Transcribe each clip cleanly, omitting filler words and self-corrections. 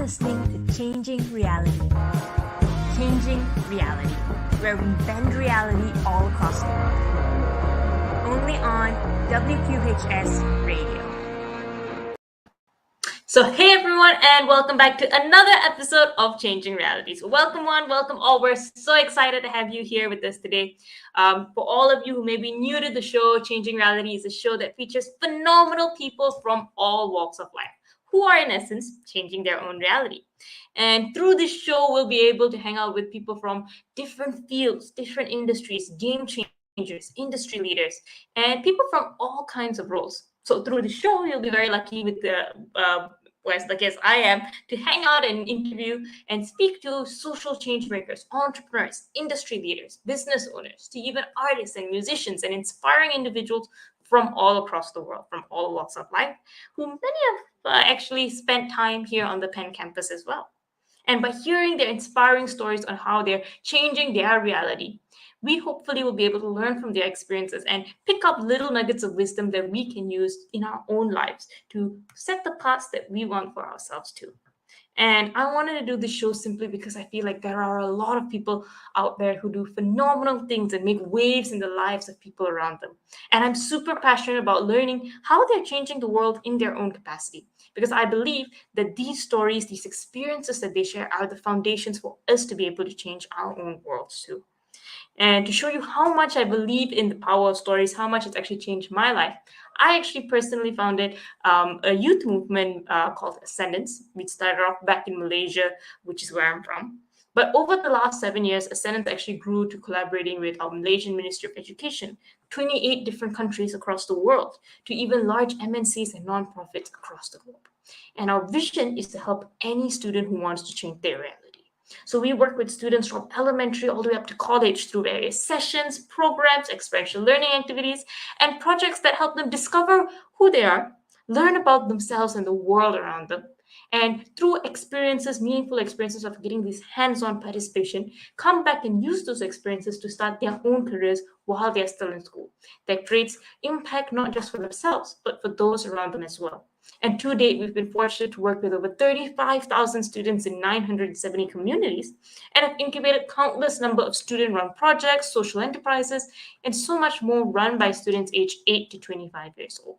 listening to Changing Reality. Changing Reality, where we bend reality all across the world. Only on WQHS Radio. So hey everyone, and welcome back to another episode of Changing Reality. So welcome one, welcome all. We're so excited to have you here with us today. For all of you who may be new to the show, Changing Reality is a show that features phenomenal people from all walks of life, who are in essence changing their own reality. And through this show, we'll be able to hang out with people from different fields, different industries, game changers, industry leaders, and people from all kinds of roles. So through the show, you'll be very lucky with the like as I am, to hang out and interview and speak to social change makers, entrepreneurs, industry leaders, business owners, to even artists and musicians and inspiring individuals from all across the world, from all walks of life, who many have actually spent time here on the Penn campus as well. And by hearing their inspiring stories on how they're changing their reality, we hopefully will be able to learn from their experiences and pick up little nuggets of wisdom that we can use in our own lives to set the paths that we want for ourselves too. And I wanted to do this show simply because I feel like there are a lot of people out there who do phenomenal things and make waves in the lives of people around them. And I'm super passionate about learning how they're changing the world in their own capacity. Because I believe that these stories, these experiences that they share are the foundations for us to be able to change our own worlds too. And to show you how much I believe in the power of stories, how much it's actually changed my life, I actually personally founded a youth movement called Ascendance, which started off back in Malaysia, which is where I'm from. But over the last 7 years, Ascendance actually grew to collaborating with our Malaysian Ministry of Education, 28 different countries across the world, to even large MNCs and nonprofits across the globe. And our vision is to help any student who wants to change their reality. So we work with students from elementary all the way up to college through various sessions, programs, experiential learning activities, and projects that help them discover who they are, learn about themselves and the world around them. And through experiences, meaningful experiences of getting this hands-on participation, come back and use those experiences to start their own careers while they're still in school. That creates impact not just for themselves, but for those around them as well. And to date, we've been fortunate to work with over 35,000 students in 970 communities and have incubated countless number of student-run projects, social enterprises, and so much more run by students aged 8 to 25 years old.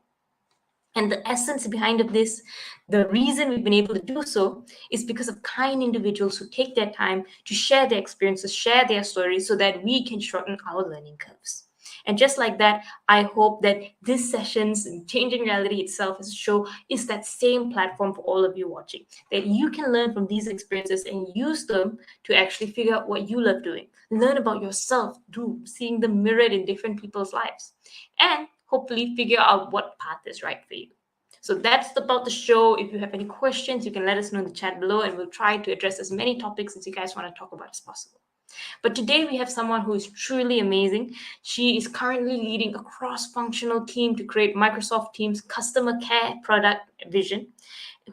And the essence behind of this, the reason we've been able to do so is because of kind individuals who take their time to share their experiences, share their stories so that we can shorten our learning curves. And just like that, I hope that this session's Changing Reality itself as a show is that same platform for all of you watching, that you can learn from these experiences and use them to actually figure out what you love doing, learn about yourself through seeing them mirrored in different people's lives, and hopefully figure out what path is right for you. So that's about the show. If you have any questions, you can let us know in the chat below, and we'll try to address as many topics as you guys want to talk about as possible. But today we have someone who is truly amazing. She is currently leading a cross-functional team to create Microsoft Teams customer care product vision,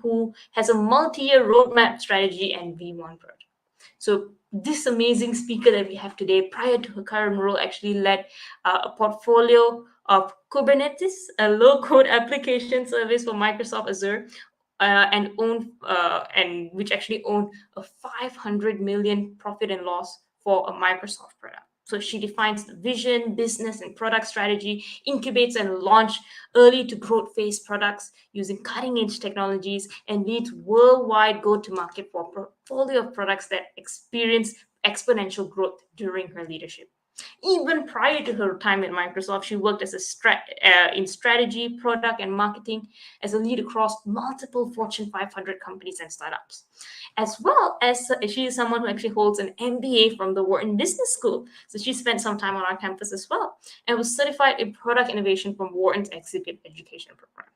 who has a multi-year roadmap strategy and V1 project. So this amazing speaker that we have today, prior to her current role, actually led a portfolio of Kubernetes, a low-code application service for Microsoft Azure, and which actually owned a 500 million profit and loss for a Microsoft product. So she defines the vision, business, and product strategy, incubates and launch early to growth phase products using cutting-edge technologies, and leads worldwide go-to-market for a portfolio of products that experience exponential growth during her leadership. Even prior to her time at Microsoft, she worked as in strategy, product, and marketing as a lead across multiple Fortune 500 companies and startups. As well as she is someone who actually holds an MBA from the Wharton Business School. So she spent some time on our campus as well and was certified in product innovation from Wharton's Executive Education Program.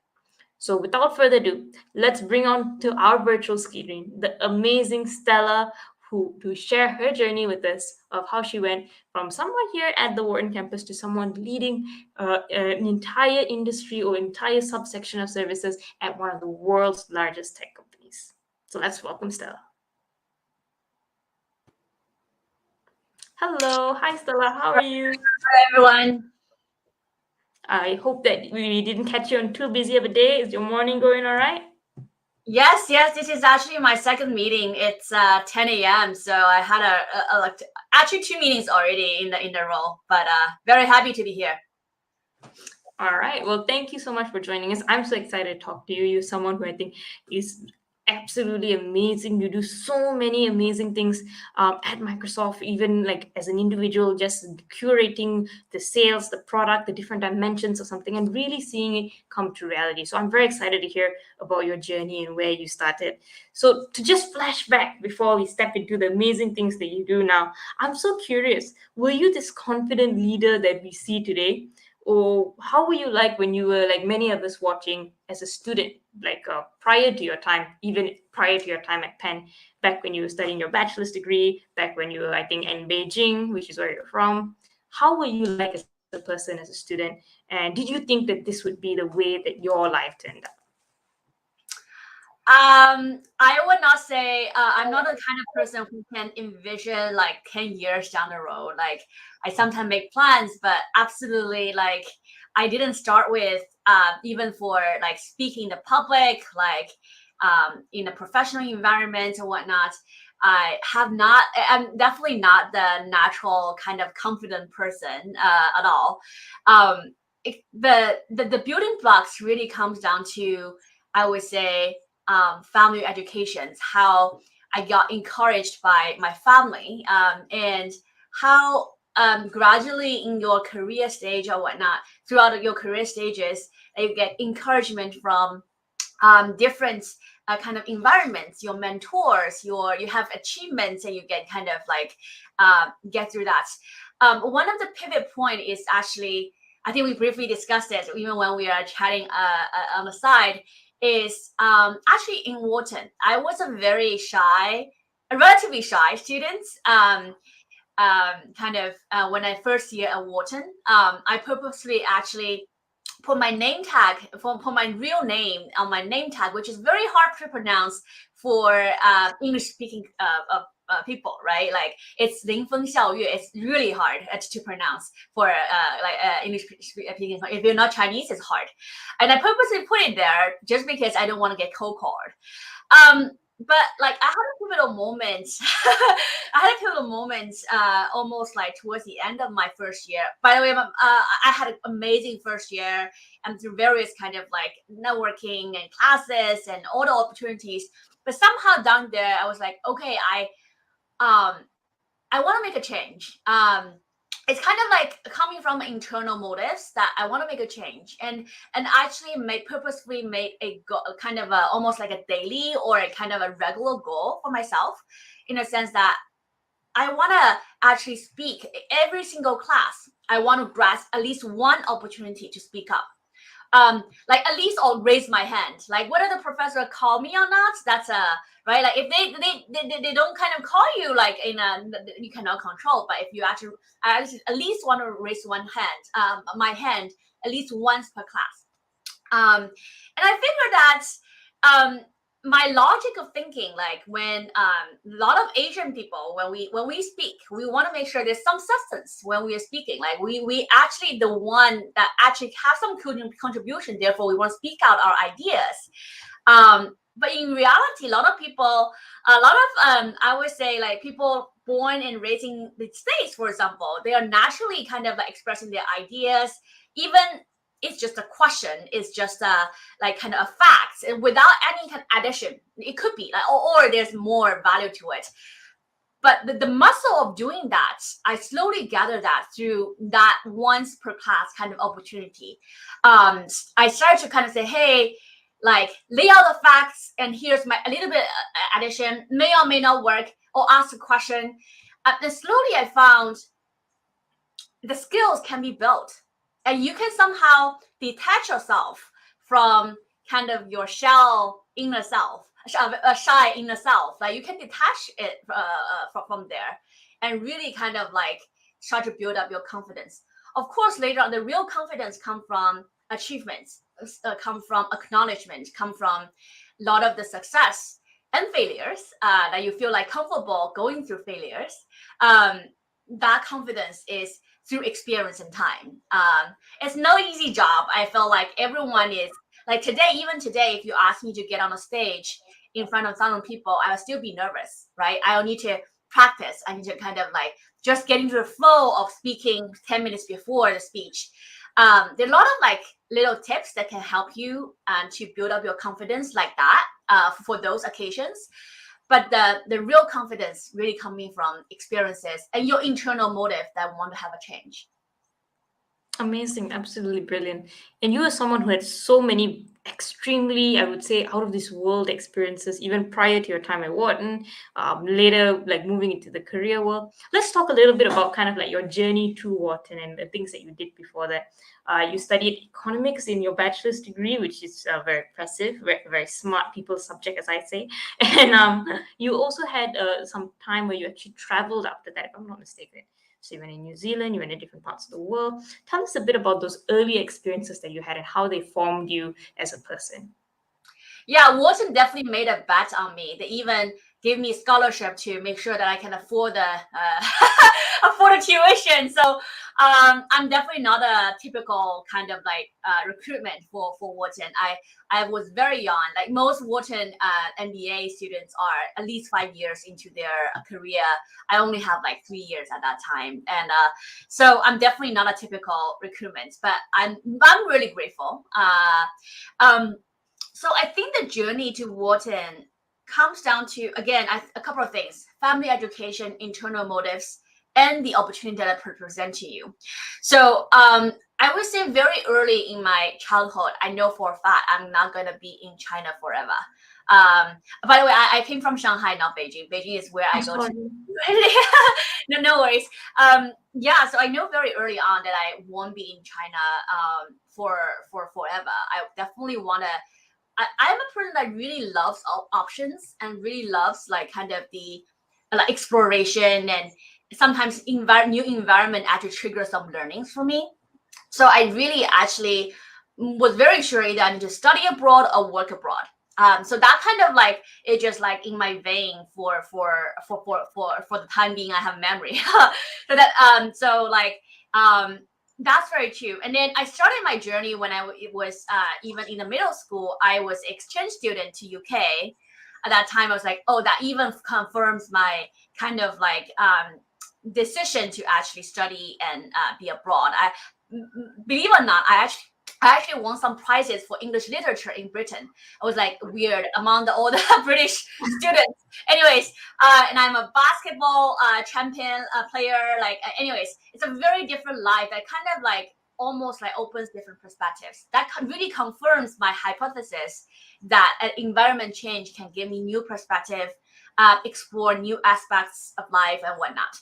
So without further ado, let's bring on to our virtual screen the amazing Stella, to share her journey with us of how she went from someone here at the Wharton campus to someone leading an entire industry or entire subsection of services at one of the world's largest tech companies. So let's welcome Stella. Hello. Hi, Stella. How are you? Hi, everyone. I hope that we didn't catch you on too busy of a day. Is your morning going all right? Yes, yes. This is actually my second meeting. It's 10 a.m. So I had actually two meetings already in the role, but very happy to be here. All right. Well, thank you so much for joining us. I'm so excited to talk to you. You're someone who I think is absolutely amazing. You do so many amazing things at Microsoft, even like as an individual, just curating the sales, the product, the different dimensions of something, and really seeing it come to reality. So I'm very excited to hear about your journey and where you started. So to just flash back before we step into the amazing things that you do now, I'm so curious. Were you this confident leader that we see today? Or how were you like when you were like many of us watching as a student, like prior to your time, even prior to your time at Penn, back when you were studying your bachelor's degree, back when you were, I think, in Beijing, which is where you're from? How were you like as a person, as a student? And did you think that this would be the way that your life turned out? I would not say I'm not the kind of person who can envision like 10 years down the road. Like I sometimes make plans, but absolutely like I didn't start with even for like speaking in the public, like in a professional environment or whatnot. I'm definitely not the natural kind of confident person at all. The building blocks really comes down to, I would say, family educations, how I got encouraged by my family, and how gradually in your career stage or whatnot, throughout your career stages, you get encouragement from different kind of environments, your mentors, you have achievements, and you get kind of like get through that. One of the pivot point is actually, I think we briefly discussed it even when we are chatting on the side, is actually in Wharton. I was a relatively shy student. Kind of when I first year at Wharton, I purposely actually put my name tag, put my real name on my name tag, which is very hard to pronounce for English speaking people, right? Like it's 临风 xiaoyue. It's really hard to pronounce for English speaking. If you're not Chinese, it's hard. And I purposely put it there just because I don't want to get cold called. But like I had a pivotal moment. I had a pivotal moment almost like towards the end of my first year. By the way, I had an amazing first year and through various kind of like networking and classes and all the opportunities. But somehow down there, I was like, okay, I want to make a change. It's kind of like coming from internal motives that I want to make a change, and actually purposefully made a kind of almost like a daily or a kind of a regular goal for myself, in a sense that I want to actually speak every single class. I want to grasp at least one opportunity to speak up. Like at least I'll raise my hand. Like whether the professor call me or not, that's a right. Like if they don't kind of call you like in a, you cannot control. But if you actually, I at least want to raise one hand, my hand at least once per class. And I figured that my logic of thinking, like when a lot of Asian people, when we speak, we want to make sure there's some substance when we are speaking. Like we actually the one that actually have some contribution. Therefore, we want to speak out our ideas. But in reality, a lot of people, I would say like people born and raised in the States, for example, they are naturally kind of like expressing their ideas, even it's just a question, it's just a like kind of a fact and without any kind of addition. It could be like, or there's more value to it. But the muscle of doing that, I slowly gather that through that once per class kind of opportunity. I started to kind of say, hey, like lay out the facts, and here's my a little bit addition, may or may not work, or ask a question. And slowly I found the skills can be built, and you can somehow detach yourself from kind of your shell inner self, a shy inner self. Like you can detach it from there and really kind of like start to build up your confidence. Of course, later on, the real confidence come from achievements, come from acknowledgement, come from a lot of the success and failures that you feel like comfortable going through failures. That confidence is through experience and time. It's no easy job. I feel like everyone is like today, even today, if you ask me to get on a stage in front of thousands of people, I will still be nervous, right? I'll need to practice. I need to kind of like just get into the flow of speaking 10 minutes before the speech. There are a lot of like little tips that can help you to build up your confidence like that for those occasions. But the real confidence really coming from experiences and your internal motive that want to have a change. Amazing, absolutely brilliant. And you are someone who had so many extremely, I would say, out of this world experiences, even prior to your time at Wharton, later, like moving into the career world. Let's talk a little bit about kind of like your journey to Wharton and the things that you did before that. You studied economics in your bachelor's degree, which is very impressive, very, very smart people subject, as I say. And you also had some time where you actually traveled after that, if I'm not mistaken. So you went in New Zealand, you went in different parts of the world. Tell us a bit about those early experiences that you had and how they formed you as a person. Yeah, Wharton definitely made a bet on me. They even gave me a scholarship to make sure that I can afford the afford the tuition. So I'm definitely not a typical kind of like recruitment for Wharton. I was very young. Like most Wharton MBA students are at least 5 years into their career. I only have like 3 years at that time, and so I'm definitely not a typical recruitment. But I'm really grateful. So I think the journey to Wharton comes down to, again, a couple of things: family education, internal motives, and the opportunity that I present to you. So I would say very early in my childhood, I know for a fact I'm not going to be in China forever. By the way, I came from Shanghai, not Beijing. Beijing is where I'm I go to. sorry. No worries. Yeah, so I know very early on that I won't be in China for forever. I definitely want to. I'm a person that really loves options and really loves like kind of the like exploration, and sometimes new environment actually triggers some learnings for me. So I really actually was very sure either I need to study abroad or work abroad. So that kind of like it just like in my vein for the time being. I have memory. So that so like that's very true. And then I started my journey when it was even in the middle school. I was exchange student to UK. At that time, I was like, oh, that even confirms my kind of like decision to actually study and be abroad. Believe it or not, I actually won some prizes for English literature in Britain. I was like weird among all the British students. Anyways, and I'm a basketball champion player. Like, anyways, it's a very different life that kind of like almost like opens different perspectives. That really confirms my hypothesis that an environment change can give me new perspective, explore new aspects of life and whatnot.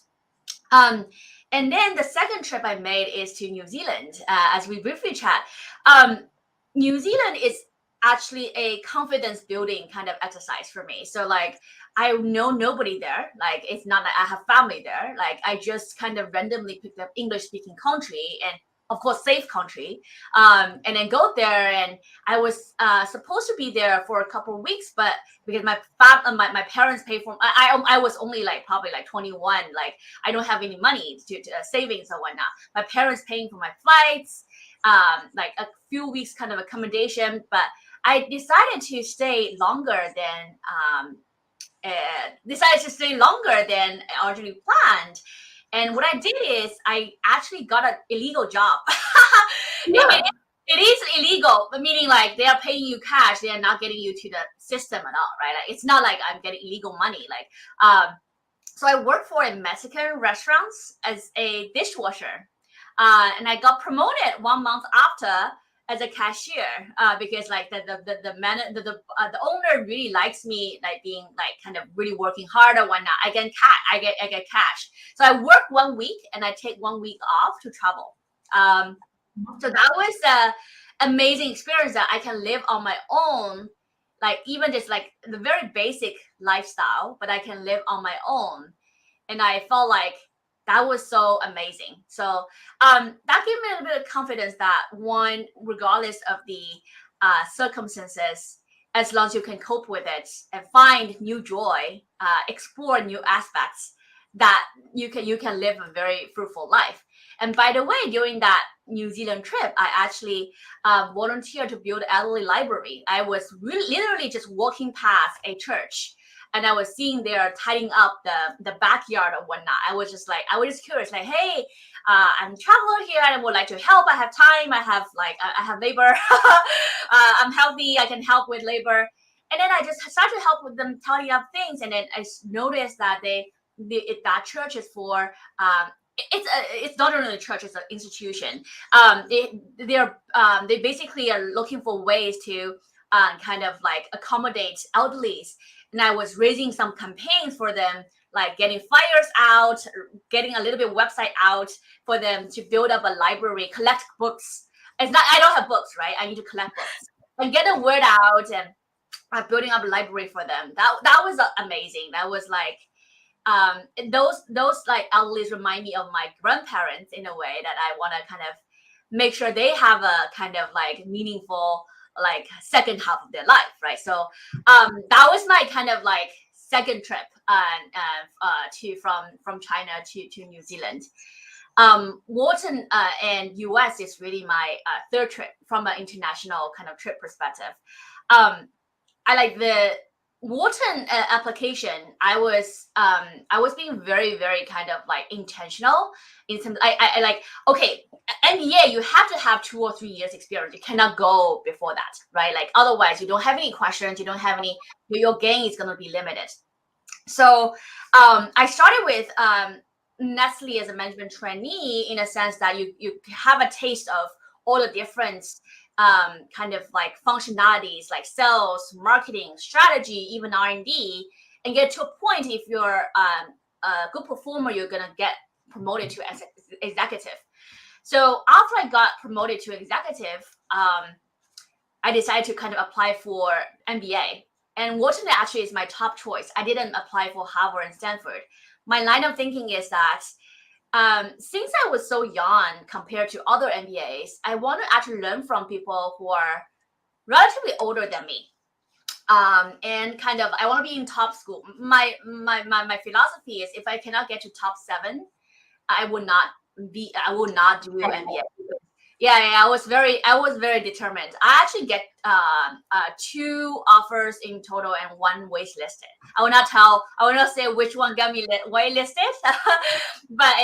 And then the second trip I made is to New Zealand, as we briefly chat. New Zealand is actually a confidence building kind of exercise for me. So like I know nobody there. Like it's not like I have family there. Like I just kind of randomly picked up English speaking country, and of course safe country, and then go there. And I was supposed to be there for a couple of weeks, but because my parents paid for, I was only like probably like 21. Like I don't have any money to savings or whatnot. My parents paying for my flights, like a few weeks kind of accommodation. But I decided to stay longer than originally planned. And what I did is I actually got an illegal job. it, Yeah. it is illegal, but meaning like they are paying you cash, they are not getting you to the system at all, right? Like, it's not like I'm getting illegal money. Like, so I worked for a Mexican restaurants as a dishwasher, and I got promoted 1 month after as a cashier, because like the owner really likes me, like being like kind of really working hard or whatnot. I get cash. So I work 1 week and I take 1 week off to travel. So that was a amazing experience that I can live on my own, like even just like the very basic lifestyle, but I can live on my own. And I felt like that was so amazing. So that gave me a little bit of confidence that one, regardless of the circumstances, as long as you can cope with it and find new joy, explore new aspects, that you can live a very fruitful life. And by the way, during that New Zealand trip, I actually volunteered to build an elderly library. I was literally just walking past a church, and I was seeing they're tidying up the backyard or whatnot. I was just curious, like, hey, I'm a traveler here and I would like to help. I have time. I have labor. I'm healthy. I can help with labor. And then I just started to help with them tidy up things. And then I noticed that that church is for it's not only a church, it's an institution. They basically are looking for ways to kind of like accommodate elderlies. And I was raising some campaigns for them, like getting flyers out, getting a little bit website out for them to build up a library, collect books. It's not, I don't have books, right? I need to collect books and get the word out, and building up a library for them. That was amazing. That was like, those like elderlies remind me of my grandparents in a way that I want to kind of make sure they have a kind of like meaningful like second half of their life, right? So that was my kind of like second trip to from China to New Zealand. Wharton and US is really my third trip from an international kind of trip perspective. I like the Wharton application. I was being very, very kind of like intentional in some. I like, okay, MBA, you have to have 2 or 3 years experience. You cannot go before that, right? Like otherwise, you don't have any questions. You don't have any. Your gain is going to be limited. So I started with Nestle as a management trainee in a sense that you have a taste of all the different kind of like functionalities like sales, marketing, strategy, even R&D, and get to a point if you're a good performer, you're gonna get promoted to executive. So after I got promoted to executive, I decided to kind of apply for MBA. And Wharton actually is my top choice. I didn't apply for Harvard and Stanford. My line of thinking is that since I was so young compared to other MBAs, I want to actually learn from people who are relatively older than me. And kind of, I want to be in top school. My philosophy is if I cannot get to top 7, I will not do MBA. Yeah, I was very determined. I actually get 2 offers in total and 1 waitlisted. I will not say which one got me waitlisted, but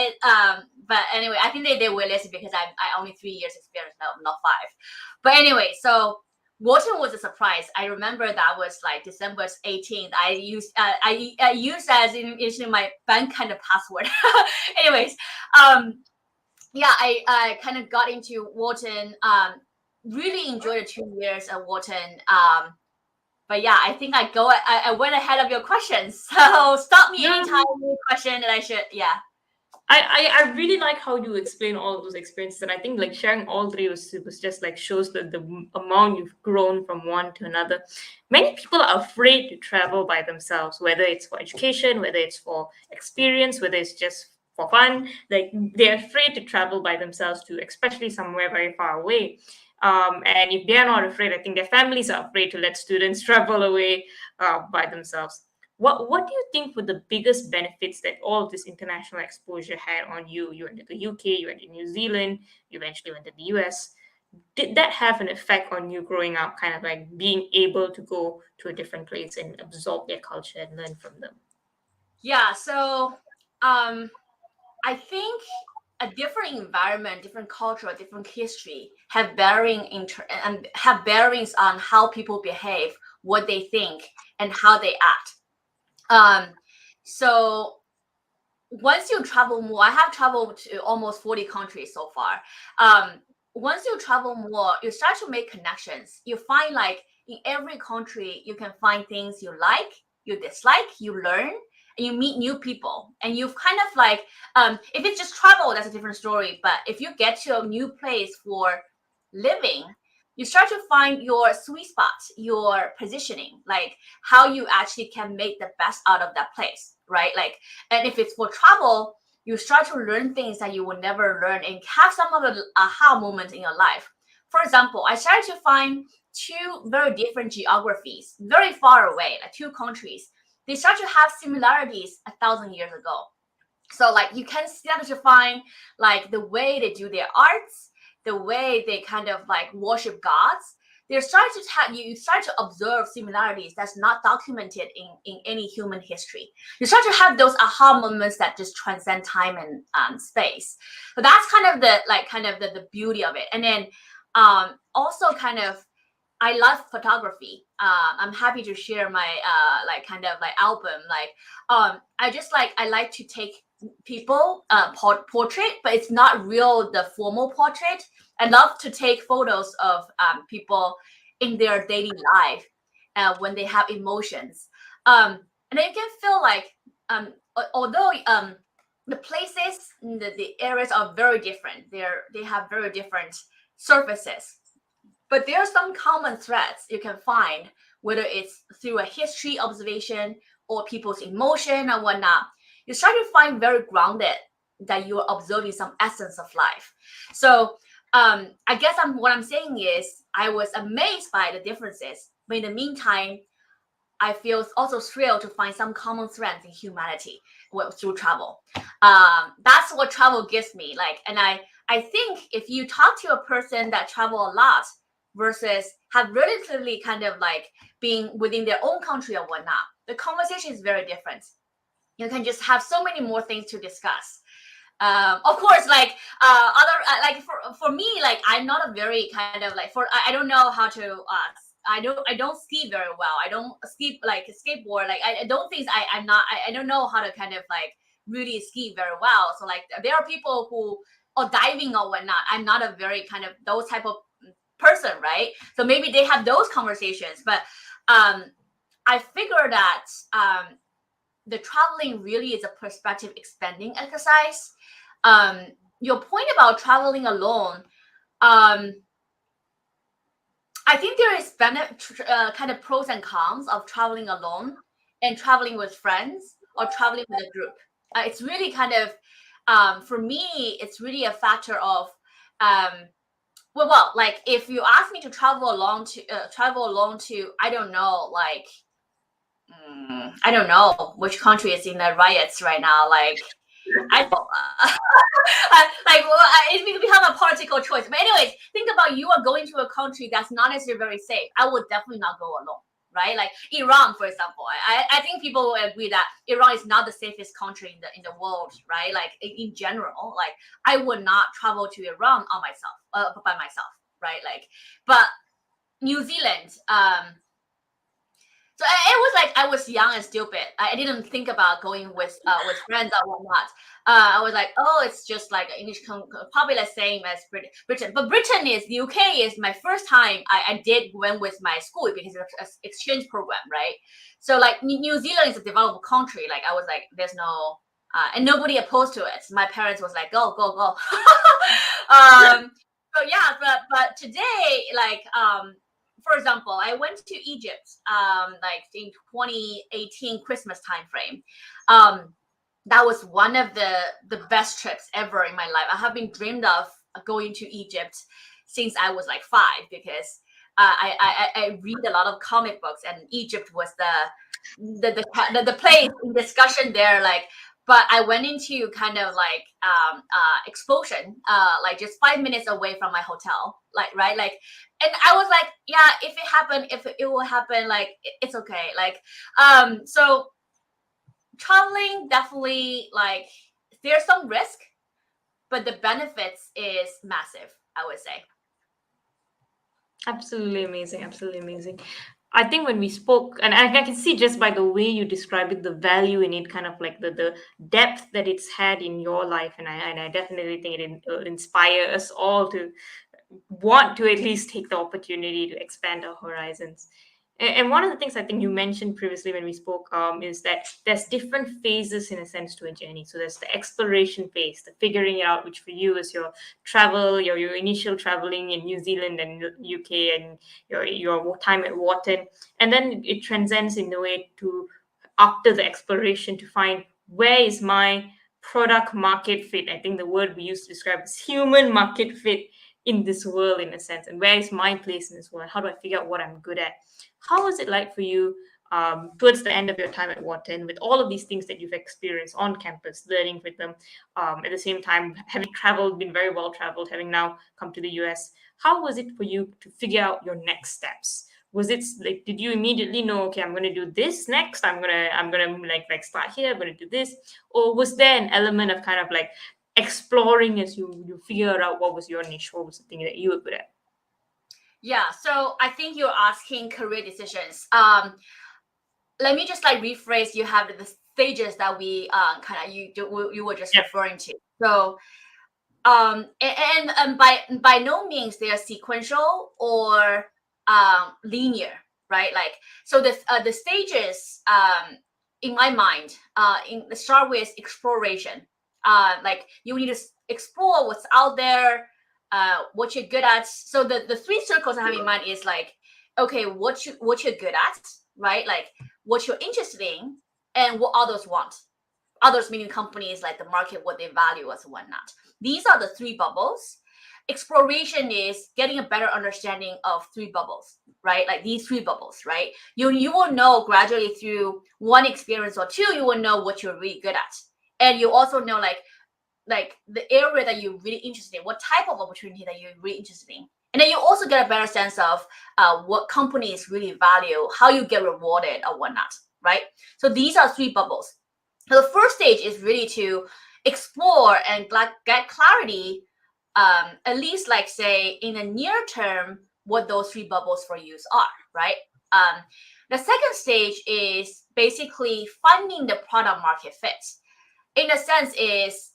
anyway, I think they waitlisted because I only 3 years experience, not 5. But anyway, so Wharton was a surprise. I remember that was like December 18th. I used as in my bank kind of password. Anyways, yeah, I kind of got into Wharton. Really enjoyed the 2 years at Wharton. But yeah, I think I went ahead of your questions. So stop me anytime you question that I should. Yeah. I really like how you explain all of those experiences, and I think like sharing all 3 was just like shows the amount you've grown from one to another. Many people are afraid to travel by themselves, whether it's for education, whether it's for experience, whether it's just for fun. Like they're afraid to travel by themselves to, especially somewhere very far away. And if they're not afraid, I think their families are afraid to let students travel away by themselves. What do you think were the biggest benefits that all of this international exposure had on you? You went to the UK, you went to New Zealand, you eventually went to the US. Did that have an effect on you growing up, kind of like being able to go to a different place and absorb their culture and learn from them? Yeah. So I think a different environment, different culture, different history have and have bearings on how people behave, what they think, and how they act. So once you travel more, I have traveled to almost 40 countries so far. Once you travel more, you start to make connections. You find like in every country, you can find things you like, you dislike, you learn, and you meet new people. And you've kind of like, if it's just travel, that's a different story. But if you get to a new place for living, you start to find your sweet spot, your positioning, like how you actually can make the best out of that place, right? Like, and if it's for travel, you start to learn things that you would never learn and have some of the aha moments in your life. For example, I started to find 2 very different geographies, very far away, like 2 countries. They start to have similarities 1,000 years ago. So like you can start to find like the way they do their arts, the way they kind of like worship gods. They start to you start to observe similarities that's not documented in any human history. You start to have those aha moments that just transcend time and space. So that's kind of the beauty of it. And then also kind of I love photography. I'm happy to share my like kind of like album. Like I like to take people portrait, but it's not real the formal portrait. I love to take photos of people in their daily life when they have emotions. And then you can feel like although the places, the areas are very different. They have very different surfaces, but there are some common threads you can find, whether it's through a history observation or people's emotion or whatnot. You start to find very grounded that you're observing some essence of life. So I guess what I'm saying is I was amazed by the differences, but in the meantime, I feel also thrilled to find some common threads in humanity through travel. That's what travel gives me. Like, and I think if you talk to a person that travel a lot versus have relatively kind of like being within their own country or whatnot, the conversation is very different. You can just have so many more things to discuss. Of course, like other like for me, like I'm not a very kind of like I don't know how to I don't ski very well. I don't ski like skateboard. Like I don't think I'm not I don't know how to kind of like really ski very well. So like there are people who or diving or whatnot. I'm not a very kind of those type of person, right? So maybe they have those conversations, but I figure that the traveling really is a perspective expanding exercise. Your point about traveling alone, I think there is kind of pros and cons of traveling alone and traveling with friends or traveling with a group. It's really kind of, for me, it's really a factor of, well, like if you ask me to travel alone to, I don't know, like, I don't know which country is in the riots right now. Like, I don't, like well, it become a political choice. But anyways, think about you are going to a country that's not necessarily very safe. I would definitely not go alone, right? Like Iran, for example. I think people will agree that Iran is not the safest country in the world, right? Like in general, like I would not travel to Iran on myself, by myself, right? Like, but New Zealand, so it was like I was young and stupid. I didn't think about going with friends or whatnot. I was like, oh, it's just like English, probably the same as Britain. But Britain is the UK is my first time I did went with my school because it's an exchange program, right? So like New Zealand is a developed country. Like I was like, there's no and nobody opposed to it. My parents was like, go, go, go. So yeah, but today, like for example, I went to Egypt like in 2018 Christmas time frame. That was one of the best trips ever in my life. I have been dreamed of going to Egypt since I was like 5 because I read a lot of comic books and Egypt was the place in discussion there. Like, but I went into kind of like explosion, like just 5 minutes away from my hotel, like right, like, and I was like, yeah, if it happened, if it will happen, like it's okay, like, so traveling definitely like there's some risk, but the benefits is massive, I would say. Absolutely amazing. Absolutely amazing. I think when we spoke, and I can see just by the way you describe it, the value in it, kind of like the depth that it's had in your life, and I definitely think it inspire us all to want to at least take the opportunity to expand our horizons. And one of the things I think you mentioned previously when we spoke is that there's different phases in a sense to a journey. So there's the exploration phase, the figuring it out, which for you is your travel, your initial traveling in New Zealand and UK, and your time at Wharton, and then it transcends in a way to after the exploration to find where is my product market fit. I think the word we use to describe is human market fit in this world in a sense, and where is my place in this world, how do I figure out what I'm good at. How was it like for you towards the end of your time at Wharton, with all of these things that you've experienced on campus, learning with them, at the same time having traveled, been very well traveled, having now come to the US, how was it for you to figure out your next steps? Was it like, did you immediately know, okay, I'm going to do this next, I'm going to like start here, I'm going to do this, or was there an element of kind of like exploring as you figure out what was your niche, what was the thing that you were good at? Yeah, so I think you're asking career decisions. Let me just like rephrase. You have the stages that we kind of you were just Yeah. referring to. So and by no means they are sequential or linear, right? Like, so the stages in my mind in the start with exploration. Like, you need to explore what's out there, what you're good at. So the three circles I have in mind is like, okay, what you're good at, right? Like, what you're interested in, and what others want. Others meaning companies, like the market, what they value as and whatnot. These are the three bubbles. Exploration is getting a better understanding of three bubbles, right? Like these three bubbles, right? You will know gradually through one experience or two, you will know what you're really good at. And you also know like the area that you're really interested in, what type of opportunity that you're really interested in. And then you also get a better sense of what companies really value, how you get rewarded or whatnot, right? So these are three bubbles. So the first stage is really to explore and get clarity, at least like say in the near term, what those three bubbles for you are, right? The second stage is basically finding the product market fit. In a sense, is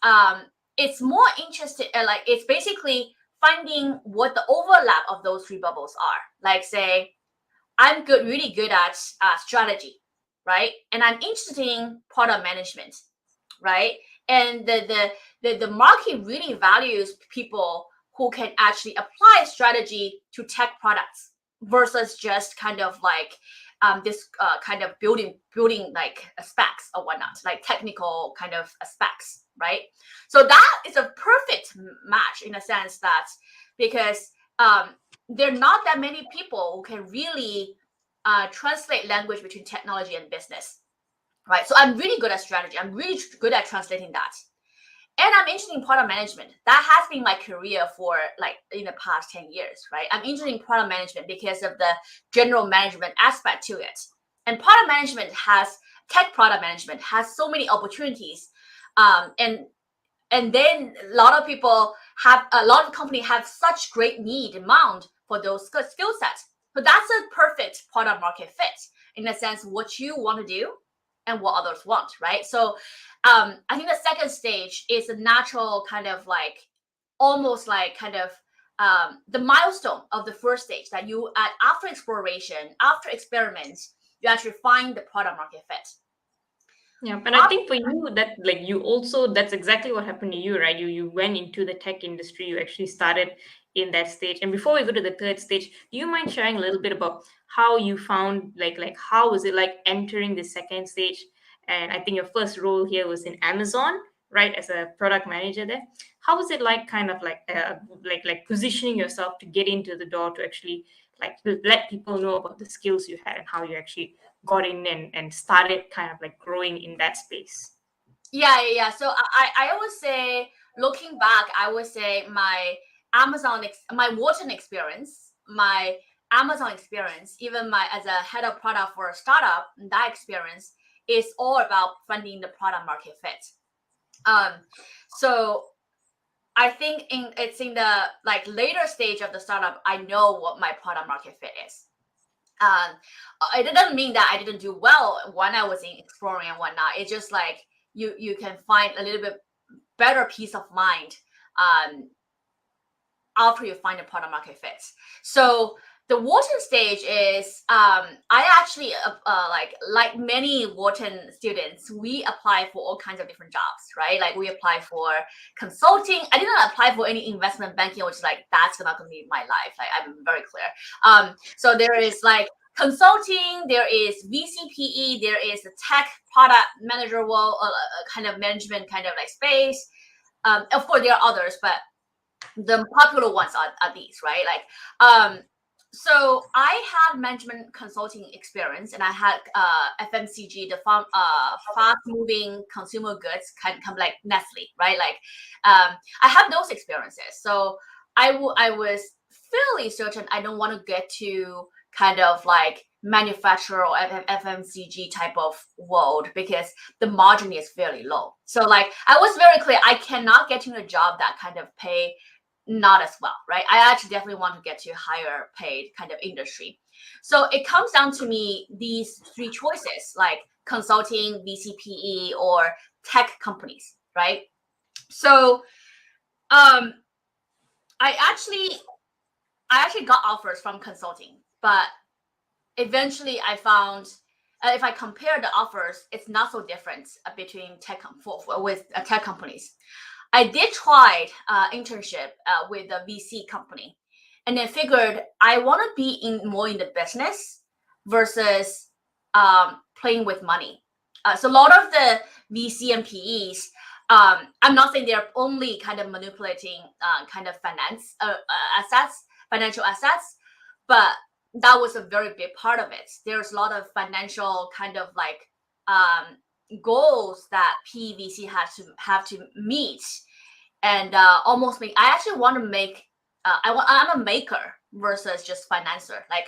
it's more interested, like it's basically finding what the overlap of those three bubbles are. Like, say, I'm really good at strategy, right? And I'm interested in product management, right? And the market really values people who can actually apply strategy to tech products versus just kind of like this kind of building like specs or whatnot, like technical kind of specs, right? So that is a perfect match in a sense that, because there are not that many people who can really translate language between technology and business, right? So I'm really good at strategy. I'm really good at translating that. And I'm interested in product management. That has been my career for like in the past 10 years, right? I'm interested in product management because of the general management aspect to it. And tech product management has so many opportunities. And then a lot of companies have such great need, demand for those skill sets. But that's a perfect product market fit in the sense what you want to do and what others want, right? So I think the second stage is a natural kind of like, almost like kind of the milestone of the first stage, that you after exploration, after experiments, you actually find the product market fit. Yeah, and I think for you that like you also that's exactly what happened to you, right? You went into the tech industry, you actually started in that stage. And before we go to the third stage, do you mind sharing a little bit about how you found like how was it like entering the second stage? And I think your first role here was in Amazon, right, as a product manager there. How was it like kind of like positioning yourself to get into the door to actually like let people know about the skills you had and how you actually got in and started kind of like growing in that space? Yeah. So I always say, looking back, I would say my Wharton experience, my Amazon experience, even my as a head of product for a startup, that experience is all about finding the product market fit. Um, so I think it's in the like later stage of the startup, I know what my product market fit is. Um, it doesn't mean that I didn't do well when I was in exploring and whatnot. It's just like you can find a little bit better peace of mind after you find a product market fit. So the Wharton stage is I actually like many Wharton students, we apply for all kinds of different jobs, right? Like we apply for consulting. I didn't apply for any investment banking, which is like that's not gonna be my life. Like, I'm very clear. So there is like consulting, there is VCPE, there is a tech product manager role, kind of management kind of like space. Of course, there are others, but the popular ones are these, right? Like, So I had management consulting experience, and I had FMCG, the fast moving consumer goods, kind of like Nestle, right? Like, I have those experiences. So I was fairly certain I don't want to get to kind of like manufacturer or FMCG type of world, because the margin is fairly low. So like I was very clear, I cannot get into a job that kind of pay not as well, right? I actually definitely want to get to higher paid kind of industry. So it comes down to me these three choices, like consulting, VCPE, or tech companies, right? So um I actually I actually got offers from consulting, but eventually I found if I compare the offers, it's not so different between with tech companies. I did try internship with a VC company, and then figured I want to be more in the business versus playing with money. So a lot of the VC and PEs, I'm not saying they're only kind of manipulating kind of financial assets, but that was a very big part of it. There's a lot of financial kind of like goals that PVC has to have to meet, and almost make. I actually want to make. I'm a maker versus just financer. Like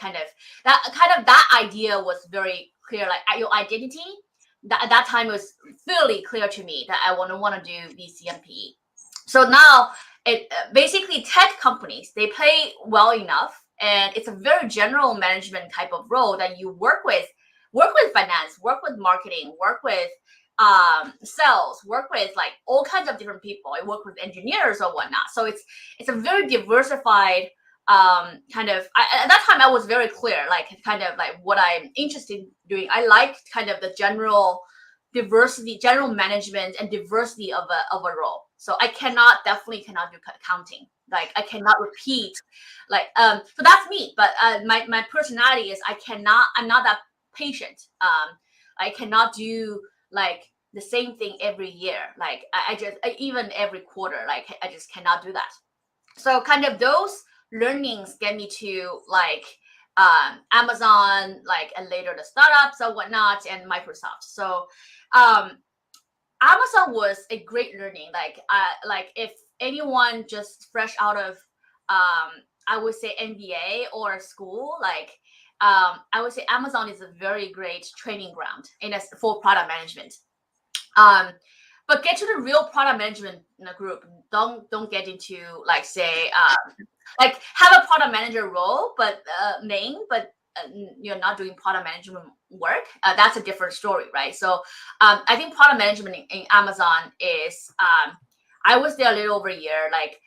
that idea was very clear. Like your identity. That at that time was fairly clear to me that I want to do VCMPE. So now it basically tech companies, they pay well enough, and it's a very general management type of role that you work with finance, work with marketing, work with sales, work with like all kinds of different people. I work with engineers or whatnot. So it's a very diversified kind of at that time I was very clear, like kind of like what I'm interested in doing. I like kind of the general diversity, general management and diversity of a role. So I definitely cannot do accounting. Like I cannot repeat like so that's me. But my personality is I'm not that patient. I cannot do like the same thing every year. Like even every quarter, like I just cannot do that. So kind of those learnings get me to like Amazon, like and later the startups or whatnot, and Microsoft. So um, Amazon was a great learning. Like if anyone just fresh out of I would say MBA or school, like I would say Amazon is a very great training ground for product management. Um, but get to the real product management in a group. Don't get into like say like have a product manager role, but but you're not doing product management work. That's a different story, right? So I think product management in Amazon is I was there a little over a year. Like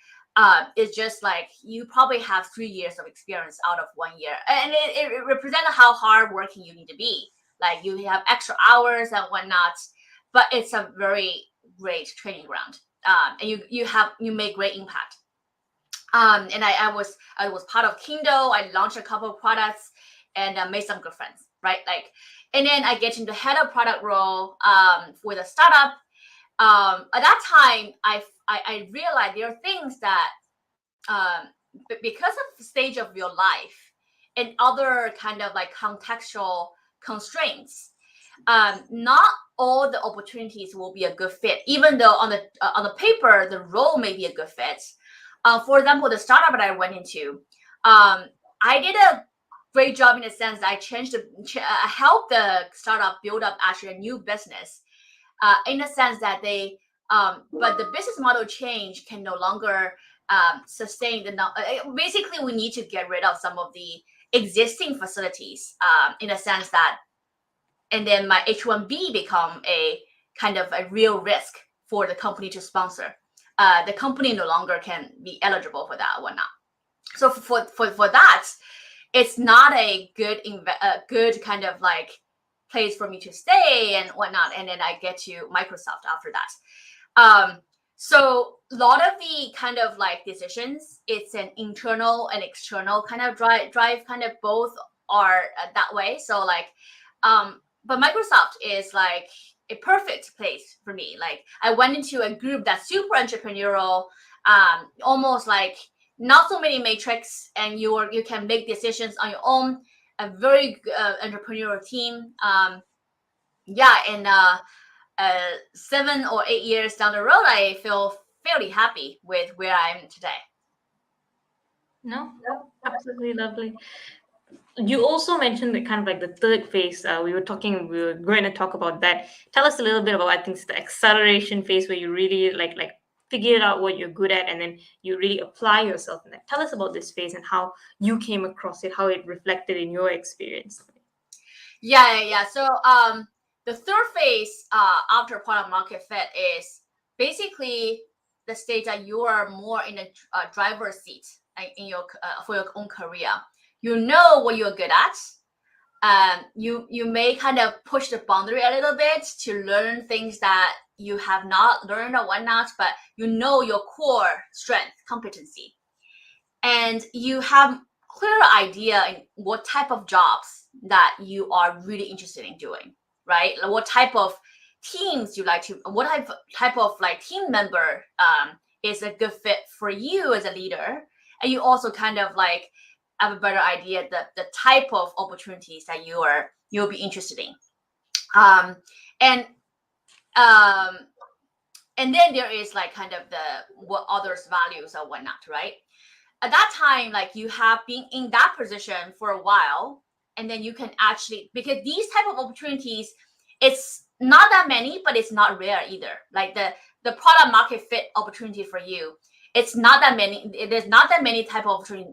it's just like you probably have 3 years of experience out of 1 year, and it represents how hard working you need to be. Like you have extra hours and whatnot, but it's a very great training ground, and you make great impact. And I was part of Kindle. I launched a couple of products and made some good friends, right? Like, and then I get into head of product role with a startup. At that time, I realized there are things that because of the stage of your life and other kind of like contextual constraints, not all the opportunities will be a good fit, even though on the paper the role may be a good fit. For example, the startup that I went into, I did a great job in the sense that I helped the startup build up actually a new business, in the sense that but the business model change can no longer sustain basically we need to get rid of some of the existing facilities, in a sense that, and then my H1B become a kind of a real risk for the company to sponsor. The company no longer can be eligible for that or whatnot. So for that, it's not a good kind of like place for me to stay and whatnot. And then I get to Microsoft after that. So a lot of the kind of like decisions, it's an internal and external kind of drive kind of both are that way. So like, but Microsoft is like a perfect place for me. Like I went into a group that's super entrepreneurial, almost like not so many matrix, and you can make decisions on your own. A very entrepreneurial team. And 7 or 8 years down the road, I feel fairly happy with where I am today. No, absolutely lovely. You also mentioned that kind of like the third phase. We were going to talk about that. Tell us a little bit about, I think it's the acceleration phase where you really like figure out what you're good at and then you really apply yourself in that. Tell us about this phase and how you came across it, how it reflected in your experience. Yeah. So the third phase after product market fit is basically the stage that you are more in a driver's seat in your for your own career. You know what you're good at. You may kind of push the boundary a little bit to learn things that you have not learned or whatnot, but you know your core strength, competency, and you have clear idea in what type of jobs that you are really interested in doing, right? Like what type of teams you like to, what type of like team member is a good fit for you as a leader, and you also kind of like have a better idea the type of opportunities that you'll be interested in, um, and um, and then there is like kind of the what others values or whatnot, right? At that time, like you have been in that position for a while, and then you can actually, because these type of opportunities, it's not that many, but it's not rare either. Like the product market fit opportunity for you, it's not that many. There's not that many type of opportunity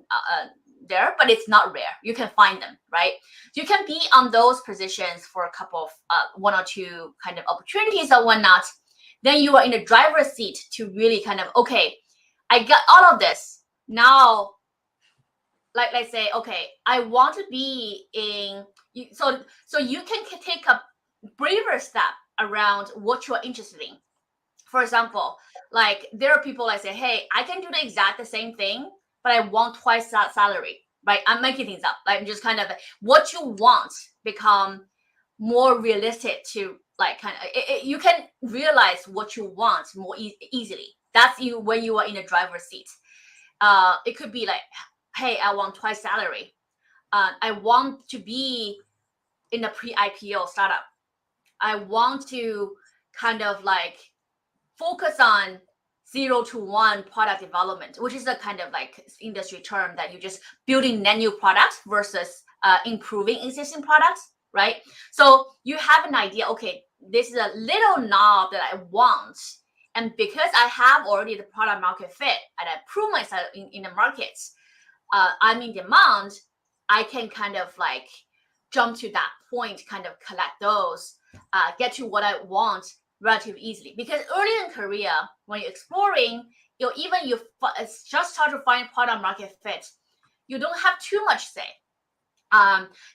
there, but it's not rare. You can find them, right? You can be on those positions for a couple of one or two kind of opportunities or whatnot. Then you are in the driver's seat to really kind of, okay, I got all of this. Now, like let's say, okay, I want to be in, so you can take a braver step around what you're interested in. For example, like there are people that say, hey, I can do the exact the same thing, but I want twice that salary, right? I'm making things up. Like just kind of what you want become more realistic to like kind of, you can realize what you want more easily. That's you when you are in the driver's seat. It could be like, hey, I want twice salary. I want to be in a pre-IPO startup. I want to kind of like focus on 0 to 1 product development, which is a kind of like industry term that you just building net new products versus improving existing products, right? So you have an idea, okay, this is a little knob that I want. And because I have already the product market fit and I prove myself in the markets, I'm in demand, I can kind of like jump to that point, kind of collect those, get to what I want relatively easily. Because early in career, when you're exploring, even you just start to find product market fit, you don't have too much say.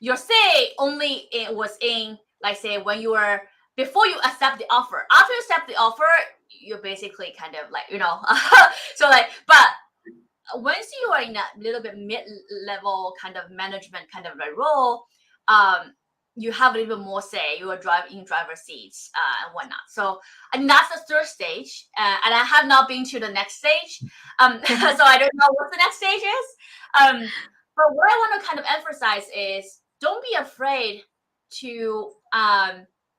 Your say only was in, like say, when you were before you accept the offer. After you accept the offer, you're basically kind of like so like, but once you are in a little bit mid-level kind of management kind of a role, you have a little bit more say. You are in driver seats and whatnot. So I think that's the third stage, and I have not been to the next stage, so I don't know what the next stage is. But what I want to kind of emphasize is don't be afraid to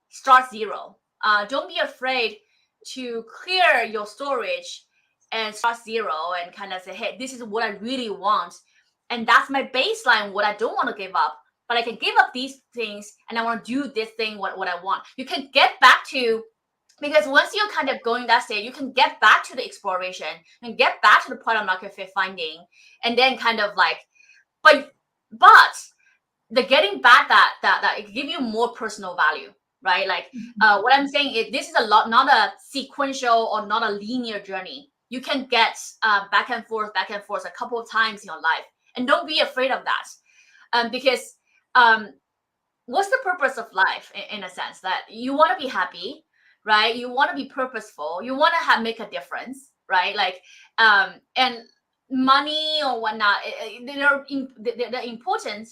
start zero. Don't be afraid to clear your storage and start zero and kind of say, hey, this is what I really want. And that's my baseline, what I don't want to give up. But I can give up these things and I want to do this thing, what I want. You can get back to, because once you're kind of going that stage, you can get back to the exploration and get back to the product market fit finding. And then kind of like, but the getting back that it give you more personal value, right? Like what I'm saying is this is not a sequential or not a linear journey. You can get back and forth a couple of times in your life, and don't be afraid of that, because what's the purpose of life in a sense that you want to be happy, right? You want to be purposeful, you want to make a difference, right? Like and money or whatnot, they're important,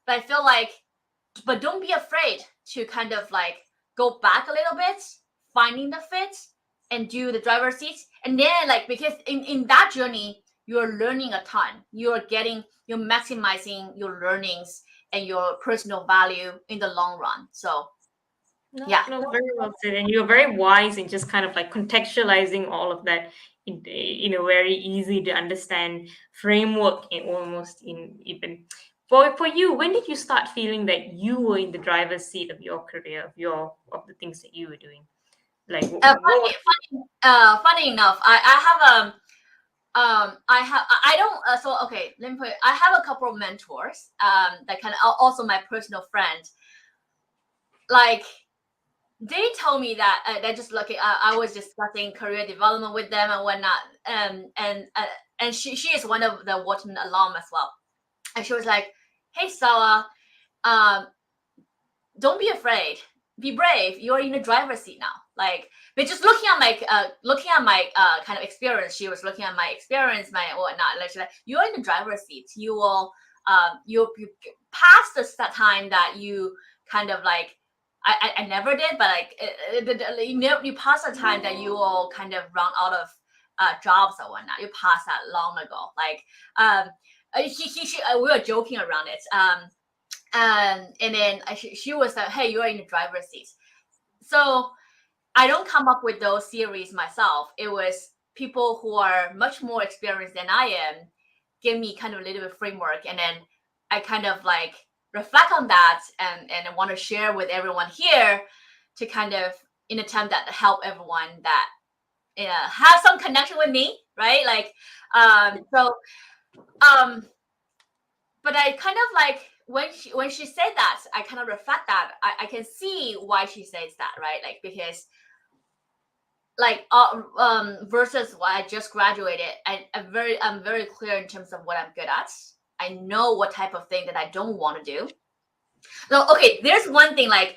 but I feel like, but don't be afraid to kind of like go back a little bit, finding the fit and do the driver's seat. And then like, because in that journey, you're learning a ton. You're maximizing your learnings and your personal value in the long run. So No, yeah. no, very well said. And you're very wise in just kind of like contextualizing all of that in a very easy to understand framework, and almost in even for you. When did you start feeling that you were in the driver's seat of your career, of the things that you were doing? Like, what? Funny enough, I don't so okay, let me put it, I have a couple of mentors that kind of also my personal friend. Like they told me that they're just lucky. I was discussing career development with them and whatnot. And she is one of the Wharton alum as well. And she was like, "Hey, Stella, um, don't be afraid. Be brave. You're in the driver's seat now." Like, but just looking at my kind of experience. She was looking at my experience, my whatnot. Like, she's like, "You're in the driver's seat. You will you pass that time that you kind of like." I never did, but like you pass the time that you will kind of run out of jobs or whatnot. You passed that long ago. Like we were joking around it. And then she was like, "Hey, you're in the driver's seat." So I don't come up with those theories myself. It was people who are much more experienced than I am give me kind of a little bit of framework, and then I kind of like reflect on that and I want to share with everyone here to kind of in attempt that help everyone that have some connection with me, right? Like so um but I kind of like when she said that, I kind of reflect that. I can see why she says that, right? Like because like versus what I just graduated, I'm very clear in terms of what I'm good at. I know what type of thing that I don't want to do. So okay, there's one thing, like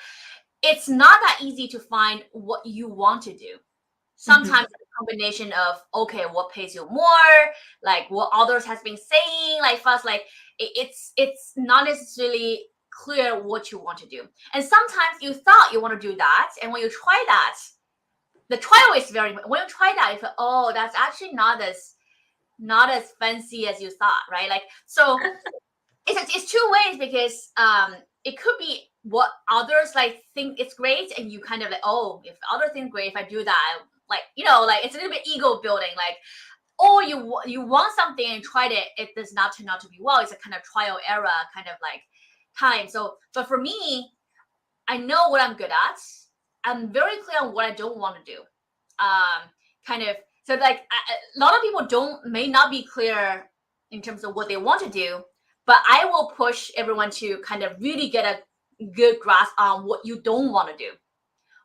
it's not that easy to find what you want to do. Sometimes it's a combination of okay, what pays you more, like what others has been saying, like first, like it's not necessarily clear what you want to do. And sometimes you thought you want to do that, and when you try that, the trial is very when you try that, you feel, oh, that's actually not as fancy as you thought, right? Like so it's two ways because it could be what others like think it's great, and you kind of like, oh, if others think great, if I do that, like like it's a little bit ego building, like or you want something and tried it, it does not turn out to be well. It's a kind of trial error kind of like time. So but for me, I know what I'm good at. I'm very clear on what I don't want to do. Kind of so like a lot of people may not be clear in terms of what they want to do, but I will push everyone to kind of really get a good grasp on what you don't want to do,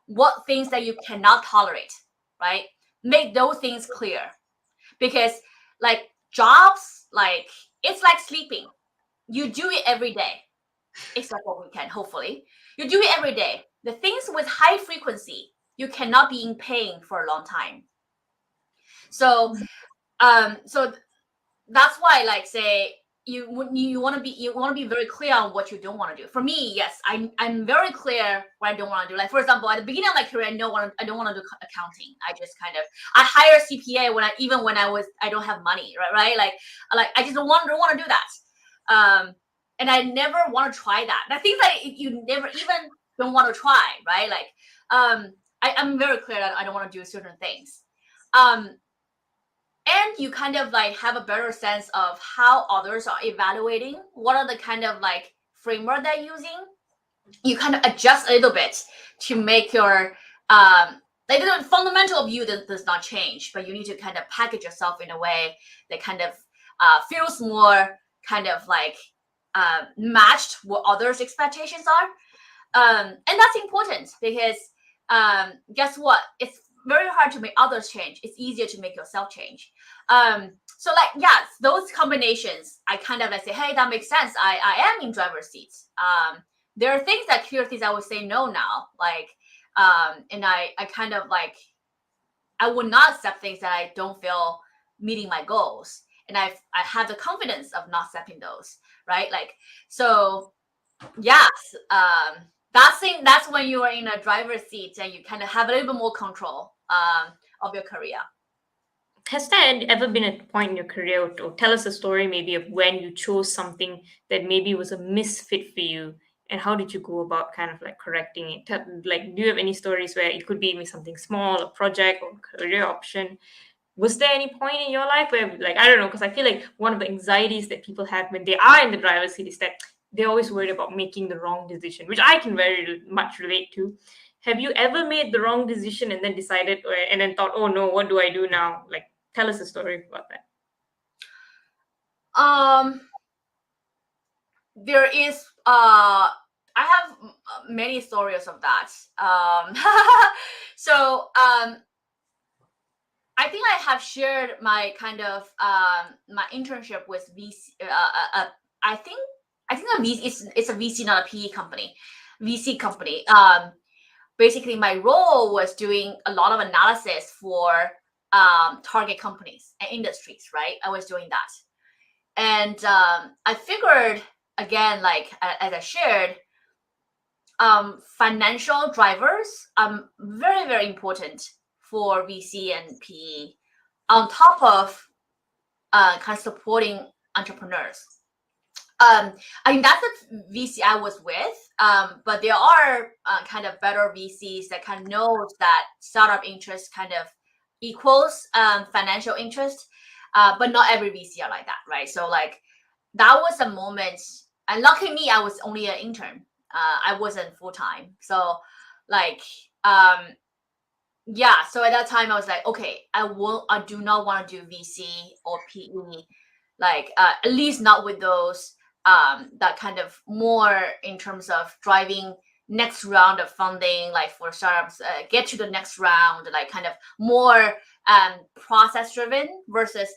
what things that you cannot tolerate, right? Make those things clear because like jobs, like it's like sleeping. You do it every day, except for weekend, hopefully. You do it every day. The things with high frequency, you cannot be in pain for a long time. So so that's why like say you want to be very clear on what you don't want to do. For me, yes, I'm very clear what I don't want to do. Like for example, at the beginning of my career, I don't want to do accounting. I just kind of I hire CPA when I don't have money, right? Like I just don't want to do that. And I never want to try that. And I think that you never even don't want to try, right? Like I'm very clear that I don't want to do certain things. And you kind of like have a better sense of how others are evaluating, what are the kind of like framework they're using. You kind of adjust a little bit to make your like the fundamental view that does not change, but you need to kind of package yourself in a way that kind of feels more kind of like matched what others expectations are. And that's important because guess what, it's very hard to make others change. It's easier to make yourself change. So like yes, those combinations, I kind of like say, hey, that makes sense. I am in driver's seats. There are things that clear things I would say no now, like and I kind of like I would not accept things that I don't feel meeting my goals, and I have the confidence of not accepting those, right? Like so yes, that's when you are in a driver's seat and you kind of have a little bit more control of your career. Has there ever been a point in your career, or tell us a story maybe of when you chose something that maybe was a misfit for you, and how did you go about kind of like correcting it? Like, do you have any stories where it could be maybe something small, a project or career option? Was there any point in your life where, like, I don't know, because I feel like one of the anxieties that people have when they are in the driver's seat is that they're always worried about making the wrong decision, which I can very much relate to. Have you ever made the wrong decision and then decided, or, and then thought, oh no, what do I do now? Like, tell us a story about that. Um, there is I have many stories of that. So I think I have shared my kind of my internship with VC. I think a VC, it's a VC, not a PE company, VC company. Basically, my role was doing a lot of analysis for target companies and industries. Right, I was doing that, and I figured again, like as I shared, financial drivers very, very important for VC and PE, on top of kind of supporting entrepreneurs. I mean, that's the VC I was with, but there are kind of better VCs that kind of knows that startup interest kind of equals financial interest, but not every VC are like that, right? So like that was a moment, and lucky me, I was only an intern. I wasn't full time, so like yeah. So at that time, I was like, okay, I do not want to do VC or PE, like at least not with those that kind of more in terms of driving next round of funding, like for startups, get to the next round, like kind of more process driven versus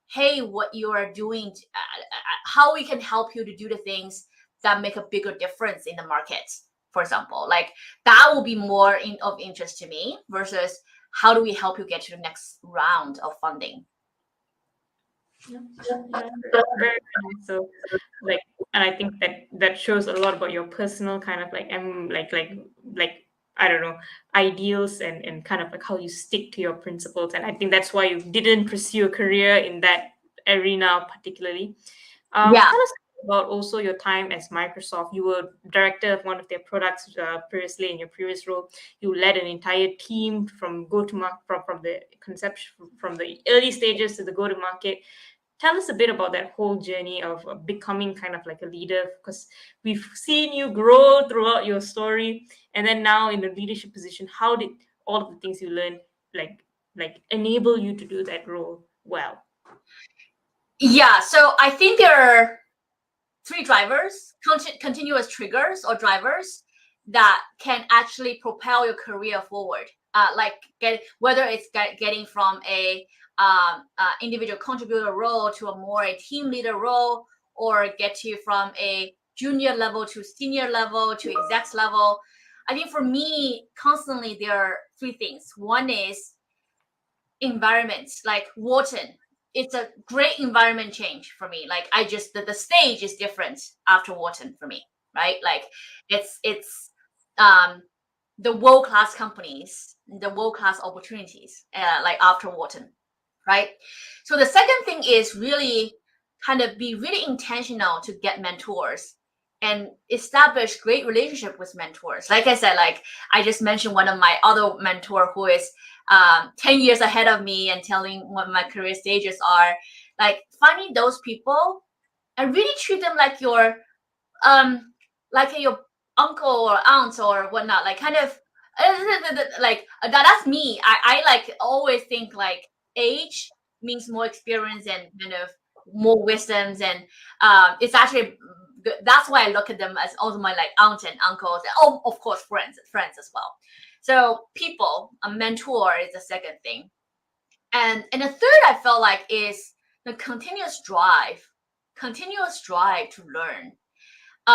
hey, what you are doing, how we can help you to do the things that make a bigger difference in the market. For example, like that will be more of interest to me versus how do we help you get to the next round of funding. Yeah, yeah, very nice. So, like, and I think that that shows a lot about your personal kind of like, like I don't know, ideals and kind of like how you stick to your principles. And I think that's why you didn't pursue a career in that arena particularly. Yeah. Tell us about also your time as Microsoft. You were director of one of their products previously in your previous role. You led an entire team from go to market, from the conception, from the early stages to the go to market. Tell us a bit about that whole journey of becoming kind of like a leader, because we've seen you grow throughout your story, and then now in the leadership position. How did all of the things you learned like enable you to do that role well? Yeah. So I think there are three drivers, continuous triggers or drivers that can actually propel your career forward. Like whether it's getting from a individual contributor role to a more a team leader role, or get you from a junior level to senior level to execs level. I think for me, constantly there are three things. One is environments, like Wharton. It's a great environment change for me. Like I just the stage is different after Wharton for me, right? Like it's um the world class companies, the world class opportunities, like after Wharton, right? So the second thing is really kind of be really intentional to get mentors and establish great relationship with mentors. Like I said, like I just mentioned one of my other mentor who is 10 years ahead of me and telling what my career stages are, like finding those people and really treat them um like your uncle or aunt or whatnot, like kind of like that's me. I like always think like age means more experience and kind of more wisdoms, and it's actually that's why I look at them as also my like aunt and uncles, and oh, of course friends as well. So people, a mentor is the second thing, and the third I felt like is the continuous drive to learn.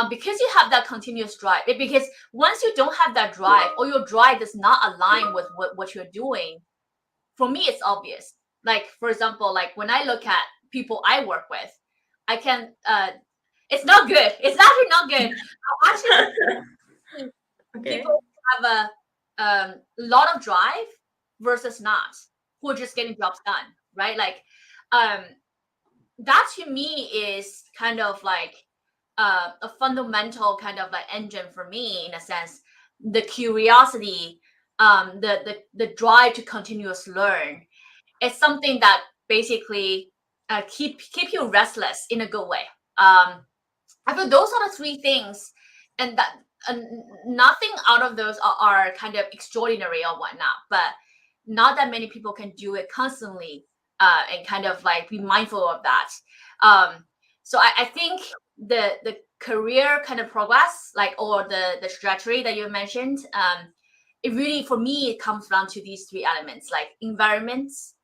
Because you have that continuous drive, because once you don't have that drive or your drive does not align with what you're doing, for me it's obvious. Like for example, like when I look at people I work with, I can it's not good, it's actually not good. Actually, Okay. people have a lot of drive versus not, who are just getting jobs done. right? Like, um, that to me is kind of like a fundamental kind of like engine for me, in a sense. The curiosity, the drive to continuous learn, it's something that basically keep you restless in a good way. I feel those are the three things, and that nothing out of those are kind of extraordinary or whatnot, but not that many people can do it constantly, and kind of like be mindful of that. So I think the career kind of progress, like, or the trajectory that you mentioned, it really, for me, it comes down to these three elements, like environments,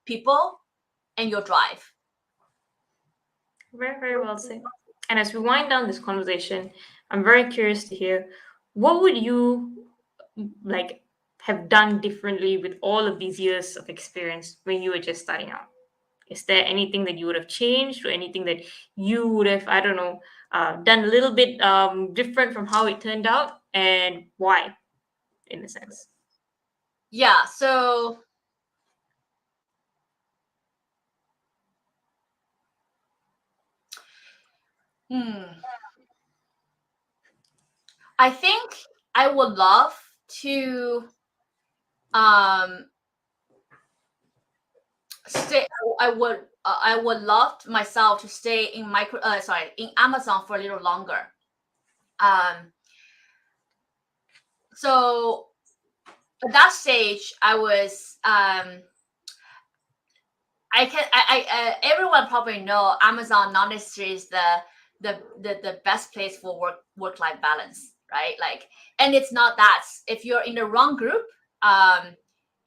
people, and your drive. Very, very well said. And as we wind down this conversation, I'm very curious to hear what would you like have done differently with all of these years of experience when you were just starting out? Is there anything that you would have changed, or anything that you would have, I don't know, done a little bit different from how it turned out, and why, in a sense? Yeah, so I think I would love to um stay. I would love myself to stay in in Amazon for a little longer. Um, so at that stage, I was everyone probably know Amazon not necessarily is the best place for work life balance, right? Like, and it's not that. If you're in the wrong group, um,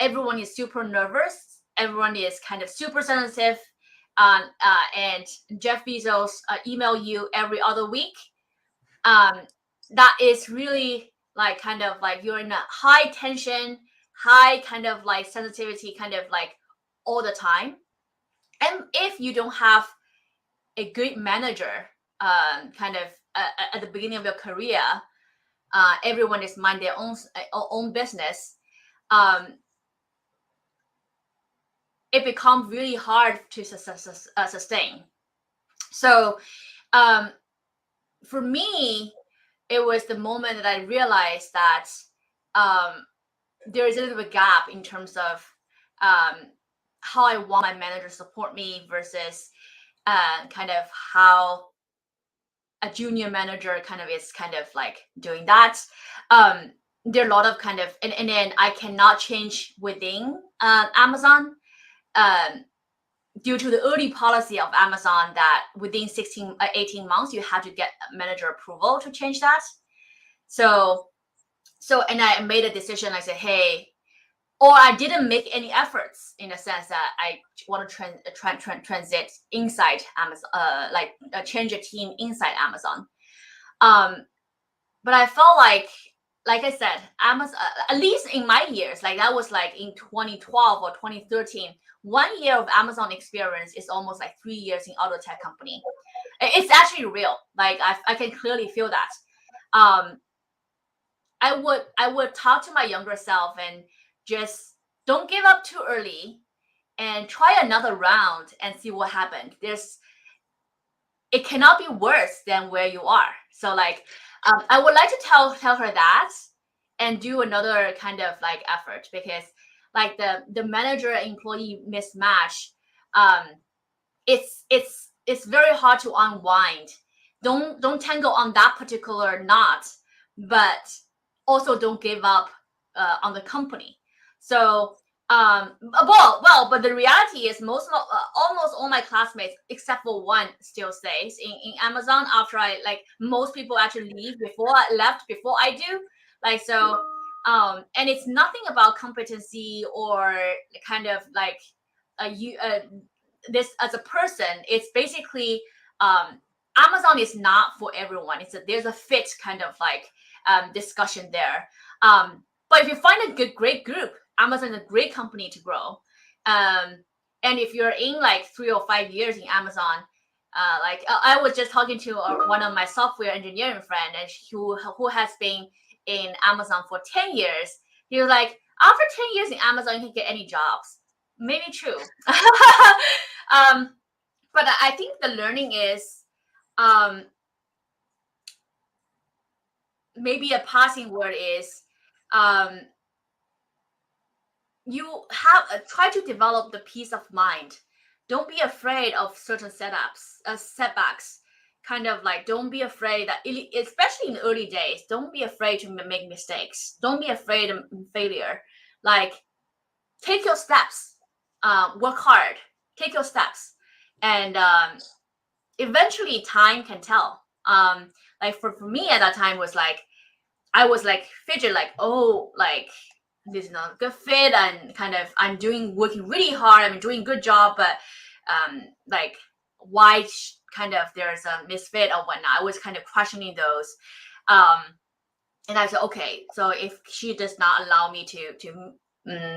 everyone is super nervous. Everyone is kind of super sensitive. And Jeff Bezos email you every other week. Um, that is really like kind of like you're in a high tension, high kind of like sensitivity, kind of like all the time. And if you don't have a good manager, kind of at the beginning of your career, everyone is mind their own business. Um, it becomes really hard to sustain. So um, for me, it was the moment that I realized that um, there is a little bit of a gap in terms of um, how I want my manager to support me versus kind of how a junior manager kind of is kind of like doing that. There are a lot of kind of, and then I cannot change within Amazon, um, due to the early policy of Amazon that within 18 months, you have to get manager approval to change that. So, and I made a decision. I said, hey, or I didn't make any efforts in the sense that I want to transit inside Amazon, change a team inside Amazon. But I felt like I said, Amazon, at least in my years, like that was like in 2012 or 2013, 1 year of Amazon experience is almost like 3 years in auto tech company. It's actually real. Like I can clearly feel that. Um, I would talk to my younger self and just don't give up too early and try another round and see what happened. It cannot be worse than where you are. So like, I would like to tell her that and do another kind of like effort, because like the manager employee mismatch, um, it's very hard to unwind. Don't tangle on that particular knot, but also don't give up on the company. So but the reality is almost all my classmates except for one still stays in Amazon after I like most people actually leave before I left before I do. Like so and it's nothing about competency or kind of like you this as a person. It's basically Amazon is not for everyone. There's a fit kind of like discussion there. But if you find a great group, Amazon is a great company to grow. And if you're in like 3 or 5 years in Amazon, I was just talking to one of my software engineering friend, and who has been in Amazon for 10 years. He was like, after 10 years in Amazon, you can get any jobs. maybe true. But I think the learning is maybe a passing word is you have try to develop the peace of mind. Don't be afraid of certain setbacks. Kind of like, don't be afraid that, especially in the early days, don't be afraid to make mistakes. Don't be afraid of failure. Like, take your steps, work hard, take your steps, and eventually time can tell. Like for me at that time was like, I was like fidget, like, oh, like this is not a good fit, and kind of I'm working really hard, I'm doing a good job, but like why kind of there's a misfit or whatnot. I was kind of questioning those. And I said, okay, so if she does not allow me to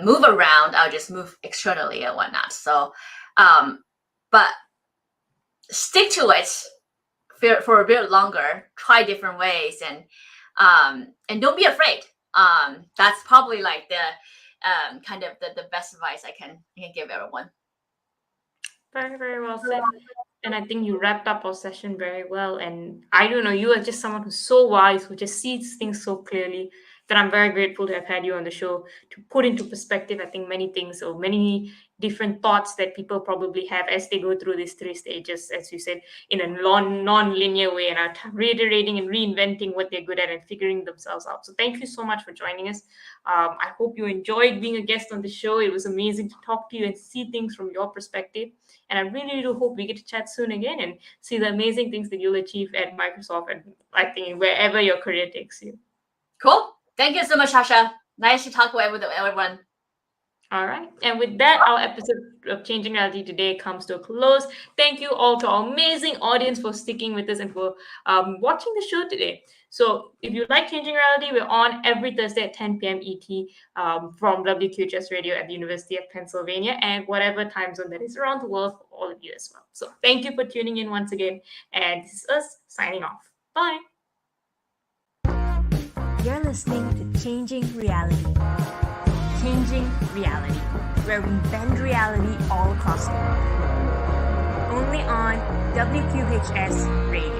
move around, I'll just move externally and whatnot. So but stick to it for a bit longer, try different ways, and don't be afraid. That's probably like the kind of the best advice I can give everyone. Very, very well said. And I think you wrapped up our session very well. And I don't know, you are just someone who's so wise, who just sees things so clearly, that I'm very grateful to have had you on the show to put into perspective, I think, many things or many different thoughts that people probably have as they go through these 3 stages, as you said, in a non-linear way, and are reiterating and reinventing what they're good at and figuring themselves out. So thank you so much for joining us. I hope you enjoyed being a guest on the show. It was amazing to talk to you and see things from your perspective. And I really do hope we get to chat soon again and see the amazing things that you'll achieve at Microsoft and I think wherever your career takes you. Cool. Thank you so much, Sasha. Nice to talk with everyone. All right. And with that, our episode of Changing Reality today comes to a close. Thank you all to our amazing audience for sticking with us and for watching the show today. So if you like Changing Reality, we're on every Thursday at 10 p.m. ET from WQHS Radio at the University of Pennsylvania and whatever time zone that is around the world for all of you as well. So thank you for tuning in once again. And this is us signing off. Bye. You're listening to Changing Reality. Changing Reality, where we bend reality all across the world. Only on WQHS Radio.